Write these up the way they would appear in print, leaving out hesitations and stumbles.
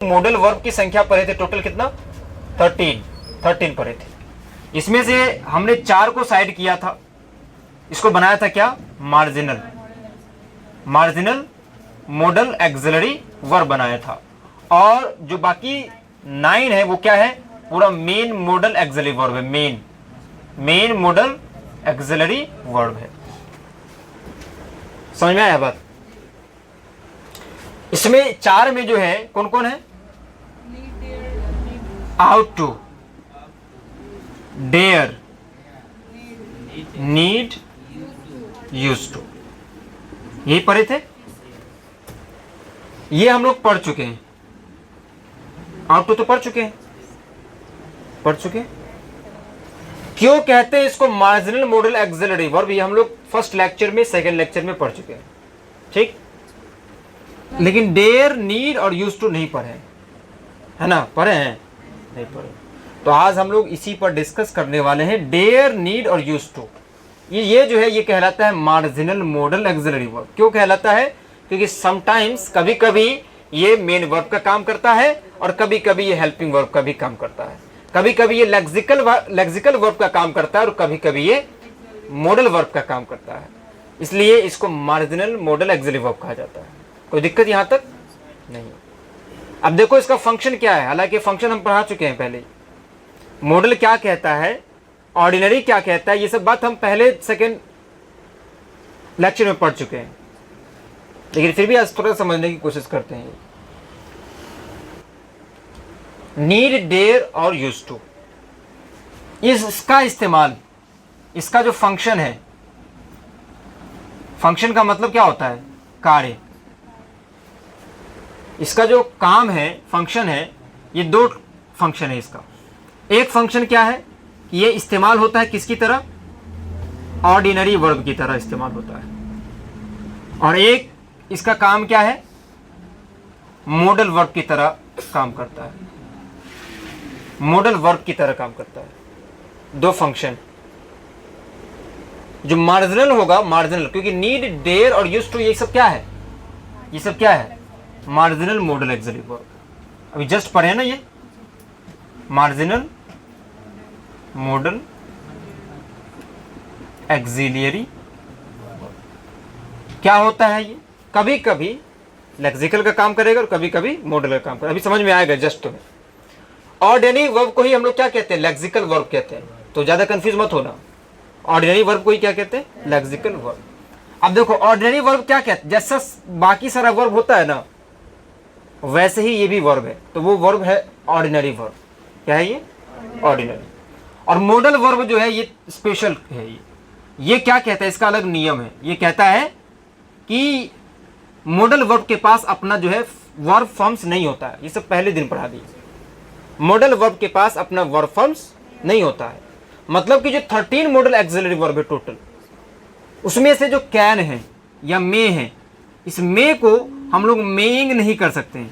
Modal verb की संख्या पढ़े थे टोटल कितना, 13 पढ़े थे। इसमें से हमने 4 को साइड किया था, इसको बनाया था क्या, मार्जिनल मॉडल एक्सिलरी वर्ब बनाया था। और जो बाकी 9 है वो क्या है, पूरा मेन मॉडल एक्सिलरी वर्ब है, मेन मॉडल एक्सिलरी वर्ब है। समझ में आया बात। इसमें 4 में जो है कौन कौन है, ought to, dare, need, used to, यही पढ़े थे, ये हम लोग पढ़ चुके हैं। आउट टू तो पढ़ चुके हैं। क्यों कहते हैं इसको मार्जिनल मॉडल एक्सिलरी वर्ब, ये हम लोग फर्स्ट लेक्चर में, सेकंड लेक्चर में पढ़ चुके हैं, ठीक। लेकिन डेयर, नीड और यूज टू नहीं पढ़े, है ना, पढ़े हैं, नहीं पढ़े। तो आज हम लोग इसी पर डिस्कस करने वाले हैं, डेयर, नीड और यूज टू। ये जो है ये कहलाता है मार्जिनल मॉडल एक्सिलरी वर्ब। क्यों कहलाता है, क्योंकि समटाइम्स, कभी कभी ये मेन वर्ब का काम करता है और कभी कभी ये हेल्पिंग वर्ब का भी काम करता है, कभी कभी ये लेक्सिकल वर्ब का काम करता है और कभी कभी ये मॉडल वर्ब का काम करता है। इसलिए इसको मार्जिनल मॉडल एक्सिलरी वर्ब कहा जाता है। कोई दिक्कत यहां तक नहीं। अब देखो इसका फंक्शन क्या है, हालांकि फंक्शन हम पढ़ा चुके हैं पहले। मॉडल क्या कहता है, ऑर्डिनरी क्या कहता है, ये सब बात हम पहले सेकेंड लेक्चर में पढ़ चुके हैं, लेकिन फिर भी आज थोड़ा समझने की कोशिश करते हैं। नीड, डेयर और यूज टू, इसका इस्तेमाल, इसका जो फंक्शन है, फंक्शन का मतलब क्या होता है, कार्य। इसका जो काम है, फंक्शन है, ये 2 फंक्शन है इसका। एक फंक्शन क्या है, ये इस्तेमाल होता है किसकी तरह, ऑर्डिनरी वर्ब की तरह इस्तेमाल होता है। और एक इसका काम क्या है, मॉडल वर्ब की तरह काम करता है, मॉडल वर्ब की तरह काम करता है। 2 फंक्शन जो मार्जिनल होगा, मार्जिनल, क्योंकि नीड, डेयर और यूज टू ये सब क्या है, ये सब क्या है, मार्जिनल मॉडल एक्सिलरी वर्ब। अभी जस्ट पढ़े ना ये, मार्जिनल मॉडल एक्सिलरी क्या होता है, ये कभी कभी लेक्सिकल का काम करेगा और कभी कभी मॉडल का काम करेगा। अभी समझ में आएगा जस्ट तुम्हें। ऑर्डिनरी वर्ब को ही हम लोग क्या कहते हैं, लेक्सिकल वर्ब कहते हैं, तो ज्यादा कंफ्यूज मत होना। ऑर्डिनरी वर्ब को ही क्या कहते हैं, लेक्सिकल वर्ब। अब देखो ऑर्डिनरी वर्ब क्या कहते हैं, जैसा बाकी सारा वर्ब होता है ना, वैसे ही ये भी वर्ब है, तो वो वर्ब है ऑर्डिनरी वर्ब। क्या है ये, ऑर्डिनरी। और मॉडल वर्ब जो है ये स्पेशल है। ये क्या कहता है, इसका अलग नियम है। ये कहता है कि मॉडल वर्ब के पास अपना जो है वर्ब फॉर्म्स नहीं होता है। ये सब पहले दिन पढ़ा दिए। मॉडल वर्ब के पास अपना वर्ब फॉर्म्स नहीं होता है, मतलब कि जो 13 मॉडल एक्सिलरी वर्ब है टोटल, उसमें से जो कैन है या मे है, इस मे को हम लोग मेइंग नहीं कर सकते हैं,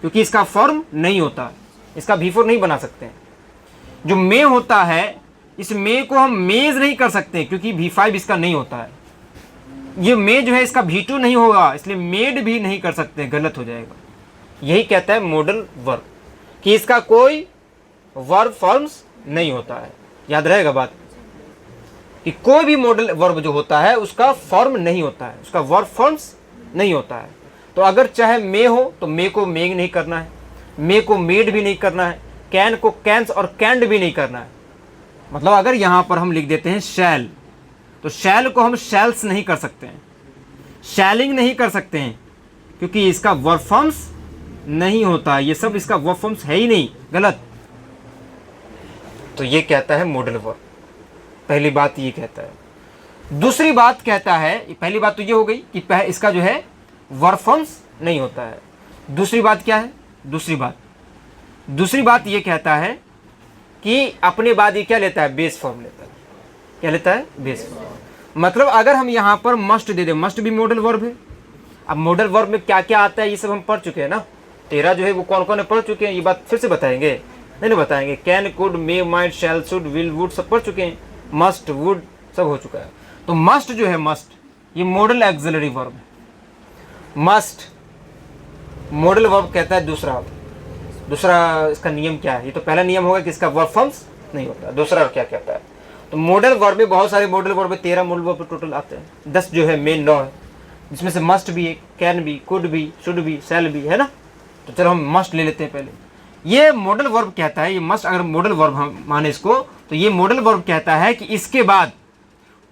क्योंकि इसका फॉर्म नहीं होता है, इसका V4 नहीं बना सकते हैं। जो मे होता है, इस मे को हम मेज नहीं कर सकते, क्योंकि V5 इसका नहीं होता है। ये मे जो है इसका V2 नहीं होगा, इसलिए मेड भी नहीं कर सकते, गलत हो जाएगा। यही कहता है मॉडल वर्ब, कि इसका कोई वर्ब फॉर्म्स नहीं होता है। याद रहेगा बात, कि कोई भी मॉडल वर्ब जो होता है उसका फॉर्म नहीं होता है, उसका वर्ब फॉर्म्स नहीं होता है। तो अगर चाहे मे हो तो मे को मेग नहीं करना है, मे को मेड भी नहीं करना है, कैन को कैंस और कैंड भी नहीं करना है। मतलब अगर यहाँ पर हम लिख देते हैं शैल, तो शैल को हम शैल्स नहीं कर सकते हैं, शैलिंग नहीं कर सकते हैं, क्योंकि इसका वर्ब फॉर्म्स नहीं होता है। ये सब इसका वर्ब फॉर्म्स है ही नहीं, गलत। तो ये कहता है मॉडल वर्ब। पहली बात ये कहता है। दूसरी बात कहता है, पहली बात तो ये हो गई कि इसका जो है वर्ब फॉर्म्स नहीं होता है। दूसरी बात क्या है, दूसरी बात ये कहता है कि अपने बाद ये क्या लेता है, बेस फॉर्म लेता है। क्या लेता है, बेस फॉर्म। मतलब अगर हम यहाँ पर मस्ट दे दें, मस्ट भी मॉडल वर्ब है। अब मॉडल वर्ब में क्या क्या आता है ये सब हम पढ़ चुके हैं ना, 13 जो है वो कौन कौन है पढ़ चुके हैं। ये बात फिर से बताएंगे, नहीं बताएंगे। Can, could, may, might, shall, should, will, would सब पढ़ चुके हैं। मस्ट, वुड सब हो चुका है। तो मस्ट जो है, मस्ट ये मॉडल एक्सिलरी वर्ब है। मस्ट मॉडल वर्ब कहता है दूसरा इसका नियम क्या है? ये तो पहला नियम होगा कि इसका वर्ब फॉर्म्स नहीं होता। दूसरा क्या कहता है? तो मॉडल वर्ब में बहुत सारे मॉडल वर्ब है, 13 मॉडल वर्ब टोटल आते हैं। 10 जो है मेन लॉ है, जिसमें से मस्ट भी है, कैन भी, कुड भी, शुड भी, शैल भी, है ना। तो चलो हम मस्ट ले लेते हैं पहले। ये मॉडल वर्ब कहता है, ये मस्ट अगर मॉडल वर्ब हम माने इसको, तो ये मॉडल वर्ब कहता है कि इसके बाद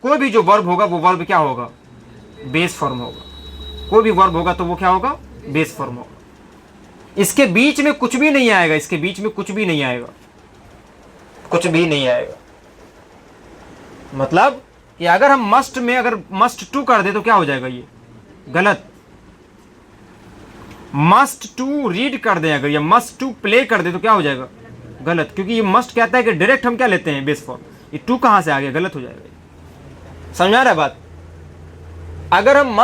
कोई भी जो वर्ब होगा वो वर्ब क्या होगा? बेस फॉर्म होगा। कोई भी वर्ब होगा तो वो क्या होगा? बेस फॉर्म होगा। इसके बीच में कुछ भी नहीं आएगा, इसके बीच में कुछ भी नहीं आएगा, कुछ भी नहीं आएगा। मतलब कि अगर हम मस्ट में अगर मस्ट टू कर दे तो क्या हो जाएगा? ये गलत। मस्ट टू रीड कर दे अगर, या मस्ट टू प्ले कर दे तो क्या हो जाएगा? गलत, क्योंकि ये मस्ट कहता है कि डायरेक्ट हम क्या लेते हैं? Base form. ये टू कहां से आ गया? गलत हो जाएगा। समझ आ रहा है बात? अगर हम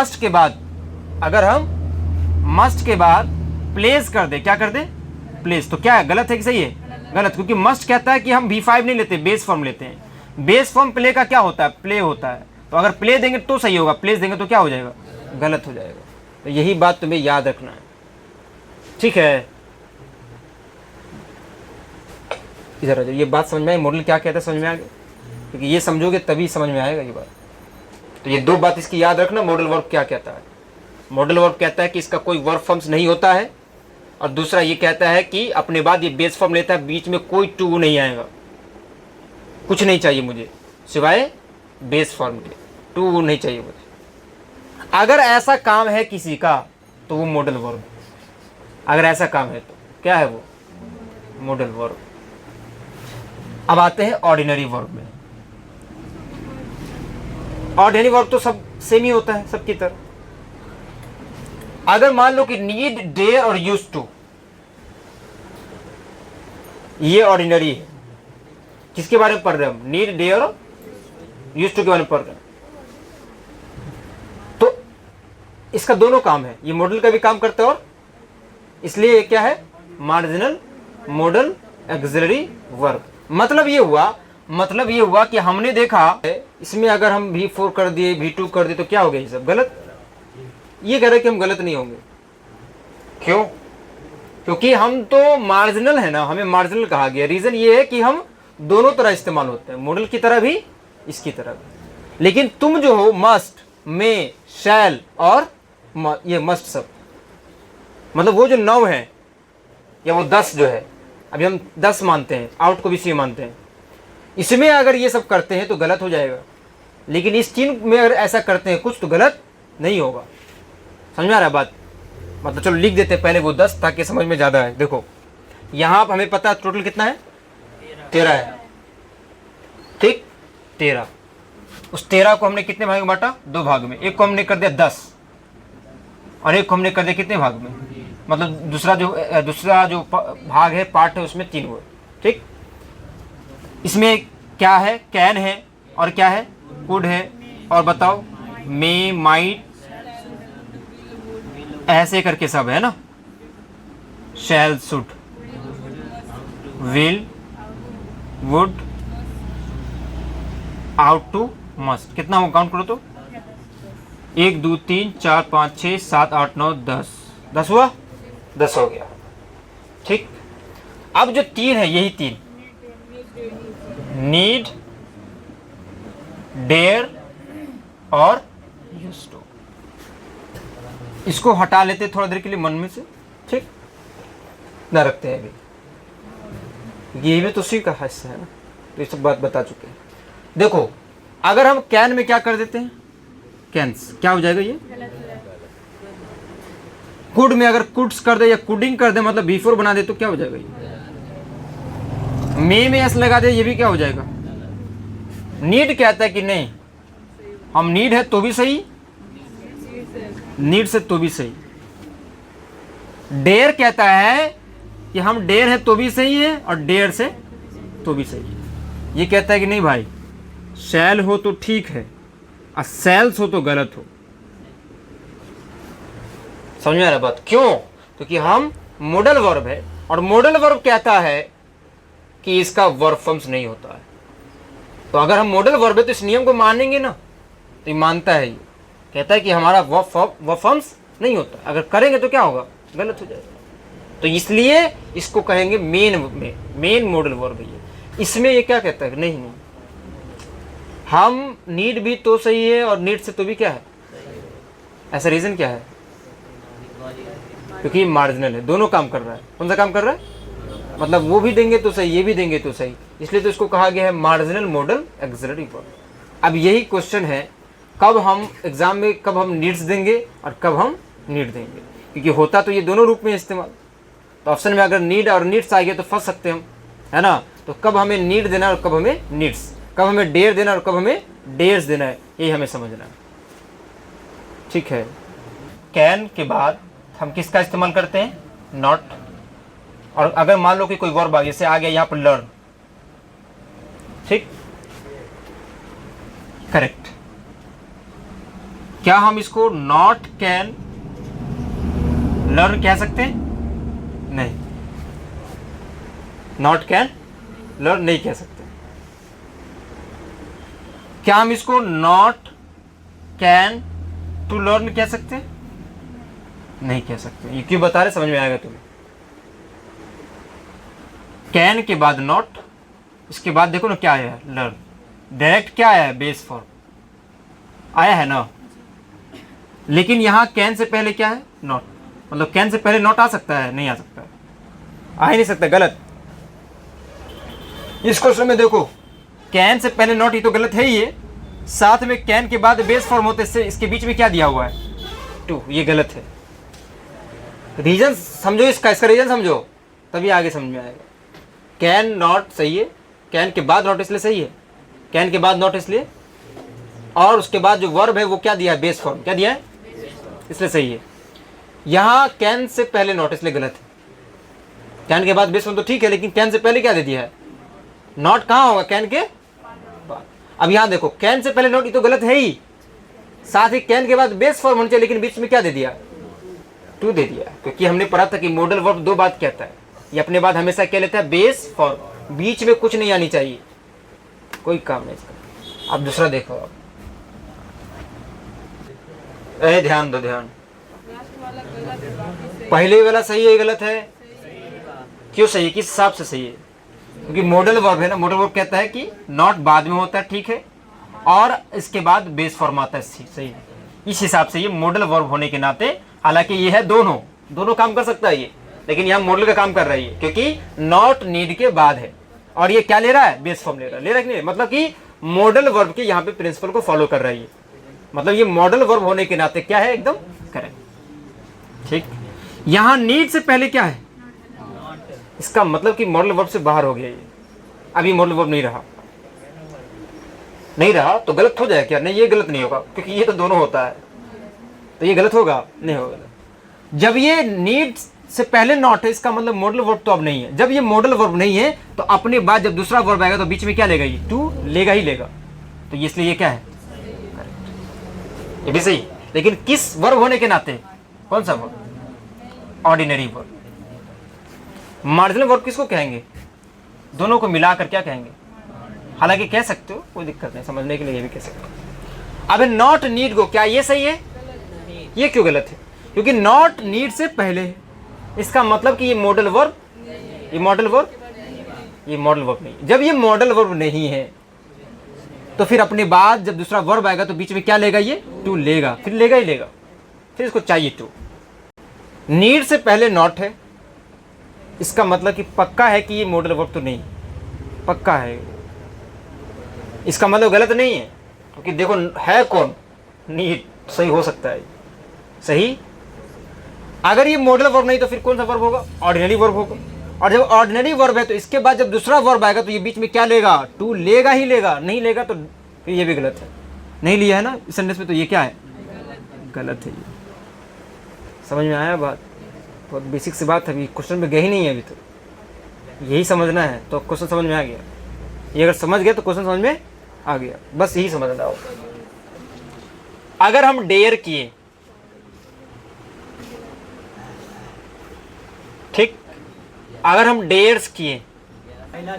मस्ट के बाद प्लेस कर दे, क्या कर दे? प्लेस, तो क्या है? गलत है कि सही है? गलत, क्योंकि मस्ट कहता है कि हम V5 नहीं लेते, बेस फॉर्म लेते हैं। बेस फॉर्म प्ले का क्या होता है? प्ले होता है। तो अगर प्ले देंगे तो सही होगा, प्लेस देंगे तो क्या हो जाएगा? गलत हो जाएगा। तो यही बात तुम्हें याद रखना है, ठीक है? इधर आ जाओ। ये बात समझ में आई? मॉडल क्या कहता है समझ में आ गया? क्योंकि ये समझोगे तभी समझ में आएगा ये बात। तो ये दो बात इसकी याद रखना। मॉडल वर्ब क्या कहता है? मॉडल वर्ब कहता है कि इसका कोई वर्ब फॉर्म्स नहीं होता है, और दूसरा ये कहता है कि अपने बाद ये बेस फॉर्म लेता है, बीच में कोई टू नहीं आएगा। कुछ नहीं चाहिए मुझे सिवाय बेस फॉर्म के, टू नहीं चाहिए मुझे। अगर ऐसा काम है किसी का तो वो मॉडल वर्ब। अगर ऐसा काम है तो क्या है वो? Modal verb. अब आते हैं ऑर्डिनरी वर्ब में। ऑर्डिनरी वर्ब तो सब सेम ही होता है सबकी तरह। अगर मान लो कि नीड, डेयर और यूज्ड टू, ये ऑर्डिनरी है। किसके बारे में पढ़ रहे हैं हम? नीड, डेयर और यूज्ड टू के बारे में पढ़ रहे हैं। तो इसका दोनों काम है, ये मॉडल का भी काम करता है, और इसलिए क्या है? Marginal model auxiliary verb. मतलब ये हुआ कि हमने देखा इसमें अगर हम V4 कर दिए, V2 कर दिए तो क्या हो गया? ये सब गलत। ये कह रहे कि हम गलत नहीं होंगे। क्यों? क्योंकि हम तो मार्जिनल है ना, हमें मार्जिनल कहा गया। रीजन ये है कि हम दोनों तरह इस्तेमाल होते हैं, मॉडल की तरह भी, इसकी तरह भी। लेकिन तुम जो हो मस्ट, मे, शैल और ये मस्ट सब, मतलब वो जो 9 है या वो 10 जो है, अभी हम 10 मानते हैं, आउट को भी सी मानते हैं, इसमें अगर ये सब करते हैं तो गलत हो जाएगा। लेकिन इस 3 में अगर ऐसा करते हैं कुछ तो गलत नहीं होगा। समझ में आ रहा है बात? मतलब चलो लिख देते हैं पहले वो 10 ताकि समझ में ज़्यादा है। देखो यहाँ पर हमें पता है टोटल कितना है? 13 है, ठीक? 13। उस 13 को हमने कितने भाग में बांटा? 2 भाग में। एक को हमने कर दिया 10 और एक को हमने कर दिया कितने भाग में? मतलब दूसरा जो भाग है, पार्ट है, उसमें 3 हुए, ठीक? इसमें क्या है? कैन है, और क्या है? कुड है, और बताओ मे, माइट, ऐसे करके सब है ना। Shall, should, will, would, ought to, must. कितना हो? काउंट करो तो। 1 2 3 4 5 6 7 8 9 10। 10 हुआ? 10 हो गया, ठीक? अब जो 3 है, यही 3, नीड, डेयर और यूज्ड टू, इसको हटा लेते थोड़ा देर के लिए मन में से, ठीक? ना रखते हैं अभी, ये भी तो उसी का हिस्सा है ना, तो ये सब बात बता चुके हैं। देखो अगर हम कैन में क्या कर देते हैं? कैंस, क्या हो जाएगा? ये कुड में अगर कुड्स कर दे या कुडिंग कर दे, मतलब V4 बना दे तो क्या हो जाएगा? ये मे में एस लगा दे, ये भी क्या हो जाएगा? नीड कहता है कि नहीं, हम नीड है तो भी सही, नीड से तो भी सही। डेयर कहता है कि हम डेयर है तो भी सही है, और डेयर से तो भी सही है। ये कहता है कि नहीं भाई, शैल हो तो ठीक है और सेल्स हो तो गलत हो। समझ में आ रहा बात? क्यों? क्योंकि हम मॉडल वर्ब है, और मॉडल वर्ब कहता है कि इसका वर्ब फॉर्म्स नहीं होता है। तो अगर हम मॉडल वर्ब है तो इस नियम को मानेंगे ना, तो ये मानता है, ये कहता है कि हमारा वर्ब फॉर्म्स नहीं होता। अगर करेंगे तो क्या होगा? गलत हो जाएगा। तो इसलिए इसको कहेंगे मेन मॉडल वर्ब है ये। इसमें ये क्या कहता है, नहीं हम नीड भी तो सही है और नीड से तो भी क्या है, ऐसा रीजन क्या है, क्योंकि ये मार्जिनल है, दोनों काम कर रहा है। कौन सा काम कर रहा है, मतलब वो भी देंगे तो सही, ये भी देंगे तो सही, इसलिए तो इसको कहा गया है मार्जिनल मॉडल एक्सिलरी वर्ब। अब यही क्वेश्चन है, कब हम एग्जाम में कब हम नीड्स देंगे और कब हम नीड देंगे, क्योंकि होता तो ये दोनों रूप में इस्तेमाल। तो ऑप्शन में अगर नीड और नीड्स आ गया तो फंस सकते हम, है ना। तो कब हमें नीड देना और कब हमें नीड्स, कब हमें डेयर देना और कब हमें डेयर्स देना है, यही हमें समझना है। ठीक है, कैन के बाद हम किसका इस्तेमाल करते हैं, नॉट। और अगर मान लो कि कोई वर्ब आ गया, जैसे आ गया यहाँ पर लर्न, ठीक, करेक्ट, क्या हम इसको नॉट कैन लर्न कह सकते हैं, नहीं, नॉट कैन लर्न नहीं कह सकते। क्या हम इसको नॉट कैन टू लर्न कह सकते हैं, नहीं कह सकते। ये क्यों बता रहे, समझ में आएगा तुम्हें। कैन के बाद नॉट, इसके बाद देखो ना क्या आया है, लर्न। डायरेक्ट क्या आया है, बेस फॉर्म आया है ना, लेकिन यहां कैन से पहले क्या है, नॉट। मतलब कैन से पहले नॉट आ सकता है, नहीं आ सकता है, आ ही नहीं सकता, गलत। इस क्वेश्चन में देखो कैन से पहले नॉट, ये तो गलत है ही है, साथ में कैन के बाद बेस फॉर्म होते से इसके बीच में क्या दिया हुआ है, टू, ये गलत है। रीजन समझो इसका रीजन समझो, तभी आगे समझ में आएगा। कैन नॉट सही है, कैन के बाद नॉट इसलिए सही है, कैन के बाद नॉट इसलिए, और उसके बाद जो वर्ब है वो क्या दिया है, बेस फॉर्म क्या दिया है, इसलिए सही है। यहां कैन से पहले नॉट, इसलिए गलत है। कैन के बाद बेस फॉर्म तो ठीक है, लेकिन कैन से पहले क्या दे दिया है, नॉट। कहां होगा, कैन के बाद। अब यहां देखो कैन से पहले नॉट, ये तो गलत है ही, साथ ही कैन के बाद बेस फॉर्म होना चाहिए, लेकिन बीच में क्या दे दिया, टू दे दिया। क्योंकि हमने पढ़ा था कि मॉडल वर्ब दो बात कहता है, ये अपने बाद हमेशा क्या लेता है, बेस फॉर्म, बीच में कुछ नहीं आनी चाहिए, कोई काम नहीं इसका। अब दूसरा देखो, अब ध्यान दो, ध्यान, पहले वाला सही है गलत है, क्यों सही है, किस हिसाब से सही है, क्योंकि मॉडल वर्ब है ना। मॉडल वर्ब कहता है कि नॉट बाद में होता है, ठीक है, और इसके बाद बेस फॉर्म आता है, सही है। इस हिसाब से ये मॉडल वर्ब होने के नाते, हालांकि ये है दोनों काम कर सकता है ये, लेकिन यहाँ मॉडल का काम कर रही है, क्योंकि नॉट नीड के बाद है, और ये क्या ले रहा है, बेस फॉर्म ले रहा है कि नहीं, मतलब कि मॉडल वर्ब के यहाँ पे प्रिंसिपल को फॉलो कर रही है, मतलब ये मॉडल वर्ब होने के नाते क्या है, एकदम करेक्ट। ठीक, यहाँ नीड से पहले क्या है, इसका मतलब कि मॉडल वर्ब से बाहर हो गया ये, अभी मॉडल वर्ब नहीं रहा तो गलत हो जाए क्या, नहीं ये गलत नहीं होगा, क्योंकि ये तो दोनों होता है, तो ये गलत होगा, नहीं होगा। जब ये नीड से पहले नॉट है, इसका मतलब मॉडल वर्ब तो अब नहीं है। जब ये मॉडल वर्ब नहीं है तो अपने बाद जब दूसरा वर्ब आएगा तो बीच में क्या लेगा, ये टू लेगा ही लेगा, तो ये इसलिए ये क्या है, ये भी सही। लेकिन किस वर्ब होने के नाते, कौन सा verb, ordinary verb. Marginal verb किसको कहेंगे, दोनों को मिलाकर क्या कहेंगे, हालांकि कह सकते हो, कोई दिक्कत नहीं, समझने के लिए ये भी कह सकते हो। अब नॉट नीड को, क्या ये सही है, ये क्यों गलत है, क्योंकि नॉट नीड से पहले है, इसका मतलब कि ये मॉडल वर्ब, ये मॉडल वर्ब नहीं। जब ये मॉडल वर्ब नहीं है तो फिर अपने बाद जब दूसरा वर्ब आएगा तो बीच में क्या लेगा, ये टू लेगा, फिर लेगा ही लेगा, फिर इसको चाहिए टू। नीड से पहले नॉट है, इसका मतलब कि पक्का है कि ये मॉडल वर्ब तो नहीं, पक्का है, इसका मतलब गलत नहीं है, क्योंकि देखो है कौन, नीड, सही हो सकता है सही। अगर ये मॉडल वर्ब नहीं तो फिर कौन सा वर्ब होगा, ऑर्डिनरी वर्ब होगा, और जब ऑर्डिनरी वर्ब है तो इसके बाद जब दूसरा वर्ब आएगा तो ये बीच में क्या लेगा, टू लेगा ही लेगा, नहीं लेगा तो फिर ये भी गलत है, नहीं लिया है ना इस सेंटेंस में, तो ये क्या है, गलत है। ये समझ में आया बात, बहुत बेसिक सी बात है, अभी क्वेश्चन में गई ही नहीं है अभी तो, यही समझना है तो क्वेश्चन समझ में आ गया, ये अगर समझ गया तो क्वेश्चन समझ में आ गया, बस यही समझना हो। अगर हम डेयर किए, ठीक, अगर हम डेयर्स किए, पहला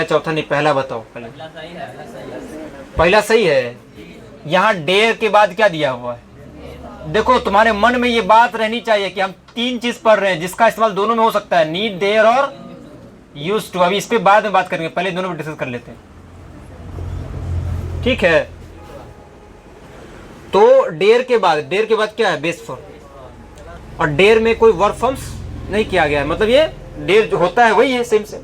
चौथा नहीं, पहला बताओ, पहला सही है। यहाँ डेयर के बाद क्या दिया हुआ है, देखो तुम्हारे मन में ये बात रहनी चाहिए कि हम 3 चीज पढ़ रहे हैं जिसका इस्तेमाल दोनों में हो सकता है, नीड, देयर और यूज्ड टू। अभी इस पे बाद में बात करेंगे, पहले दोनों पे डिस्कस कर लेते हैं, ठीक है। तो डेयर के बाद क्या है, बेस फॉर्म, और डेयर में कोई वर्ब फॉर्म्स नहीं किया गया है, मतलब ये डेयर जो होता है वही है सेम से,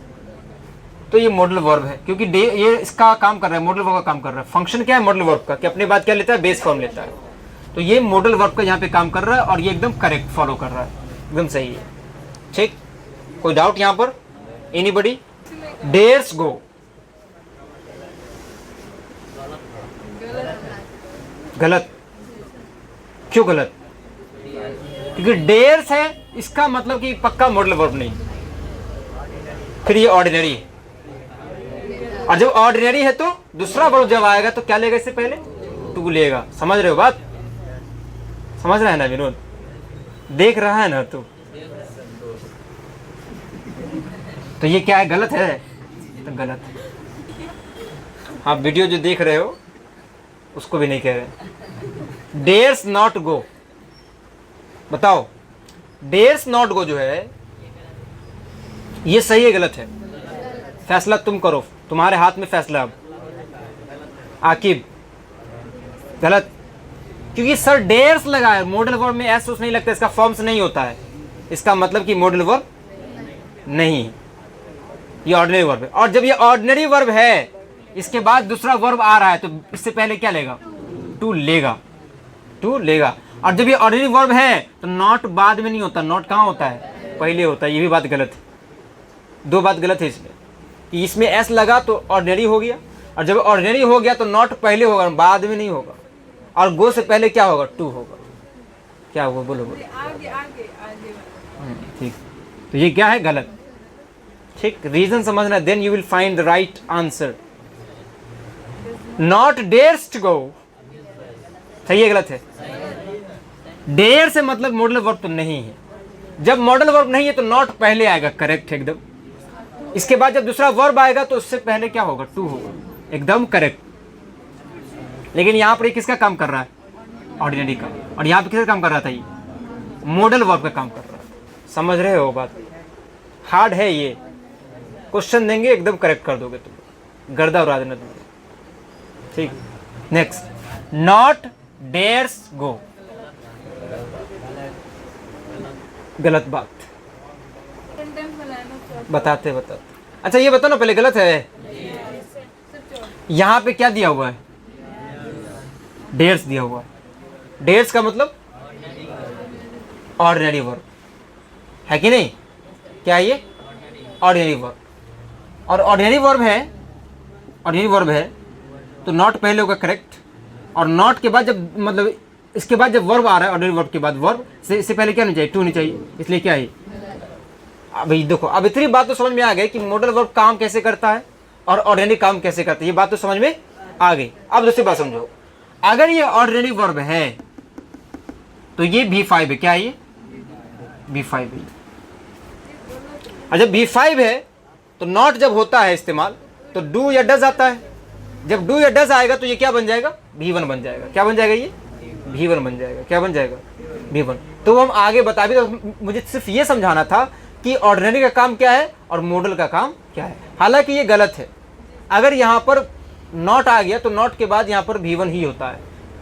तो ये मॉडल वर्ब है, क्योंकि ये इसका काम कर रहा है, मॉडल वर्ब का काम कर रहा है। फंक्शन क्या है मॉडल वर्ब का, कि अपने बाद क्या लेता है, बेस फॉर्म लेता है। तो ये मॉडल वर्ब का यहाँ पे काम कर रहा है और ये एकदम करेक्ट फॉलो कर रहा है, एकदम सही है, ठीक। कोई डाउट यहाँ पर, एनीबडी? डेयर्स गो, गलत। क्यों गलत? क्योंकि डेयर्स है, इसका मतलब कि पक्का मॉडल वर्ब नहीं, फिर ये ऑर्डिनरी है, और जब ऑर्डिनरी है तो दूसरा वर्ब जब आएगा तो क्या लेगा, इससे पहले टू लेगा। समझ रहे हो बात? समझ रहा है ना विनोद? देख रहा है ना तू? तो ये क्या है, गलत है, तो गलत है। हाँ, वीडियो जो देख रहे हो उसको भी नहीं कह रहे। डेयर्स नॉट गो, बताओ डेयर्स नॉट गो जो है ये सही है गलत है? फैसला तुम करो, तुम्हारे हाथ में फैसला। अब आकिब, गलत, क्योंकि सर डेयर्स लगा है, मॉडल वर्ब में एस नहीं लगता, इसका फॉर्म्स नहीं होता है, इसका मतलब कि मॉडल वर्ब नहीं है, ये ऑर्डिनरी वर्ब है। और जब ये ऑर्डिनरी वर्ब है, इसके बाद दूसरा वर्ब आ रहा है, तो इससे पहले क्या लेगा, टू लेगा, टू लेगा। और जब ये ऑर्डिनरी वर्ब है तो नॉट बाद में नहीं होता, नॉट कहाँ होता है, पहले होता है। ये भी बात गलत है, दो बात गलत है इसमें, कि इसमें एस लगा तो ऑर्डिनरी हो गया, और जब ऑर्डिनरी हो गया तो नॉट पहले होगा, बाद में नहीं होगा, और गो से पहले क्या होगा, टू होगा। क्या होगा, बोलो बोलो। ठीक, तो ये क्या है, गलत, ठीक। रीजन समझना, then you will find the right answer. Not dares to go, सही है गलत है? डेयर से मतलब मॉडल वर्ब तो नहीं है, जब मॉडल वर्ब नहीं है तो नॉट पहले आएगा, करेक्ट है एकदम। इसके बाद जब दूसरा वर्ब आएगा तो उससे पहले क्या होगा, टू होगा, एकदम करेक्ट। लेकिन यहां पर किसका काम कर रहा है, ऑर्डिनरी का, और यहां पर किसका काम कर रहा था, ये मॉडल वर्ब का काम कर रहा है। समझ रहे हो बात? हार्ड है ये, क्वेश्चन देंगे एकदम करेक्ट कर दोगे तुम, गर्दा उड़ा देना तुम, ठीक। नेक्स्ट, नॉट डेयर्स गो, गलत बात, बताते। अच्छा ये बताओ ना पहले, गलत है? यहां पे क्या दिया हुआ है, डेयर्स दिया हुआ है। डेयर्स का मतलब ऑर्डिनरी वर्ब है कि नहीं? क्या है ये, ऑर्डिनरी वर्ब, और ऑर्डिनरी वर्ब है, ऑर्डिनरी वर्ब है तो नॉट पहले होगा, करेक्ट। और नॉट के बाद जब मतलब इसके बाद जब वर्ब आ रहा है, ऑर्डिनरी वर्ब के बाद वर्ब से इससे पहले क्या नहीं चाहिए, टू नहीं चाहिए, इसलिए क्या है। अभी देखो, अब इतनी बात तो समझ में आ गई कि मॉडल वर्ब काम कैसे करता है और ऑर्डिनरी काम कैसे करता है, ये बात तो समझ में आ गई। अब दूसरी बात समझो, अगर ये ऑर्डिनरी वर्ब है तो ये V5 है, क्या है ये, V5 है। और जब V5 है तो नॉट जब होता है इस्तेमाल तो डू या डज आता है, जब डू या डज आएगा तो ये क्या बन जाएगा, V1 बन जाएगा। क्या बन जाएगा, ये V1 बन जाएगा। क्या बन जाएगा, V1। तो हम आगे बता भी, तो मुझे सिर्फ ये समझाना था कि ऑर्डिनरी का काम क्या है और मॉडल का काम क्या है। हालांकि ये गलत है, अगर यहाँ पर नॉट आ गया तो नॉट के बाद यहाँ पर V1 ही होता है,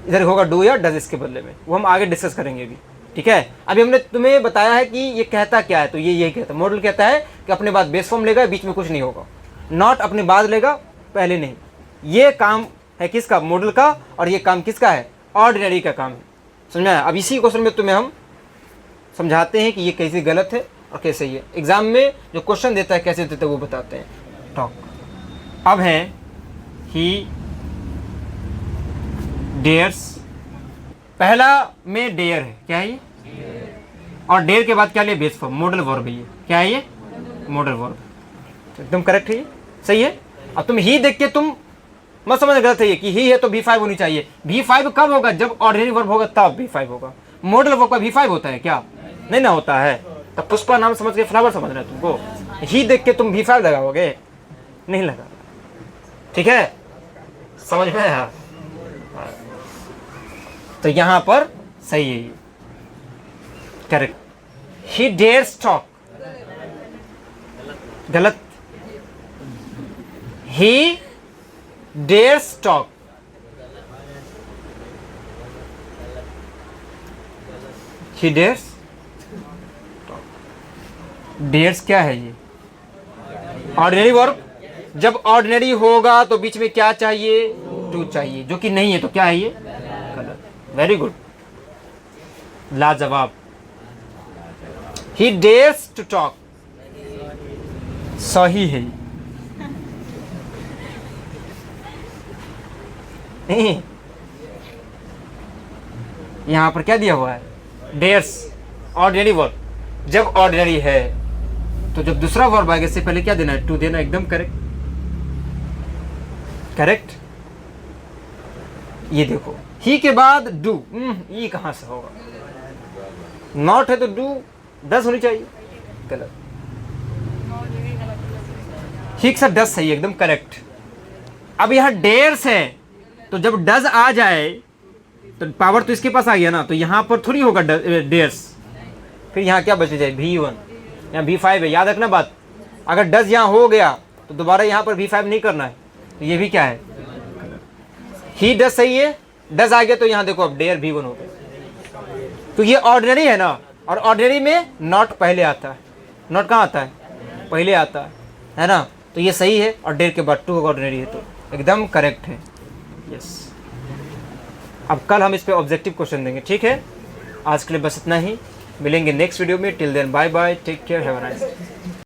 इधर होगा डू या डज इसके बदले में, वो हम आगे डिस्कस करेंगे अभी, ठीक है। अभी हमने तुम्हें बताया है कि ये कहता क्या है, तो ये यही कहता है, मॉडल कहता है कि अपने बाद बेस फॉर्म लेगा, बीच में कुछ नहीं होगा, नॉट अपने बाद लेगा, पहले नहीं। ये काम है किसका, मॉडल का, और ये काम किसका है, ऑर्डिनरी का काम है। समझ में आया? अब इसी क्वेश्चन में तुम्हें हम समझाते हैं कि ये कैसे गलत है और कैसे ये एग्जाम में जो क्वेश्चन देता है कैसे देता है वो बताते हैं। टॉक अब है ही डेयर्स, पहला में डेयर है, क्या है ये, और डेयर के बाद क्या ले, बेस फॉर्म, मॉडल वर्ब है ये, क्या है ये, मॉडल वर्ब, एकदम करेक्ट है ये, सही है। अब तुम ही देख के तुम मत समझ गलत है ये कि ही है तो V5 होनी चाहिए। V5 कब होगा, जब ऑर्डिनरी वर्ब होगा तब V5 होगा। मॉडल वर्ब का V5 होता है क्या, नहीं ना होता है। तब पुष्पा नाम समझ के फ्लावर समझना है तुमको, ही देख के तुम V5 लगाओगे, नहीं लगा, ठीक है, समझ में आया। तो यहां पर सही है ये, करेक्ट। ही डेयर्स टॉक, गलत। ही डेयर्स टॉक, ही डेयर्स टॉक। डेयर्स क्या है ये? Ordinary verb. जब ऑर्डिनरी होगा तो बीच में क्या चाहिए? टू चाहिए, जो कि नहीं है, तो क्या है ये? गलत। वेरी गुड, लाजवाब। ही डेयर्स टू टॉक, सही है नहीं। यहां पर क्या दिया हुआ है? Dares, ordinary verb. जब ऑर्डिनरी है तो जब दूसरा वर्ब आएगा इससे पहले क्या देना है? टू देना। एकदम करेक्ट, करेक्ट। ये देखो, ही के बाद डू, ये कहां से होगा? नॉट है तो डू 10 होनी चाहिए, गलत। ही के साथ 10 सही, एकदम करेक्ट। अब यहां डेयर्स है तो जब डज आ जाए तो पावर तो इसके पास आ गया ना, तो यहां पर थोड़ी होगा डेयर्स। फिर यहां क्या बच जाए? V1, यहाँ V5 है। याद रखना बात, अगर डज यहाँ हो गया तो दोबारा यहाँ पर V5 नहीं करना है, तो ये भी क्या है? ही डज सही है, डज आ गया तो यहाँ देखो अब डेयर V1 हो गया। तो ये ऑर्डिनरी है ना, और ऑर्डिनरी में नॉट पहले आता है। नॉट कहाँ आता है? पहले आता है ना, तो ये सही है। और डेयर के बाद टू ऑर्डिनरी है, तो एकदम करेक्ट है। यस। अब कल हम इस पे ऑब्जेक्टिव क्वेश्चन देंगे, ठीक है? आज के लिए बस इतना ही, मिलेंगे नेक्स्ट वीडियो में। Till then bye bye, take care, have a nice day.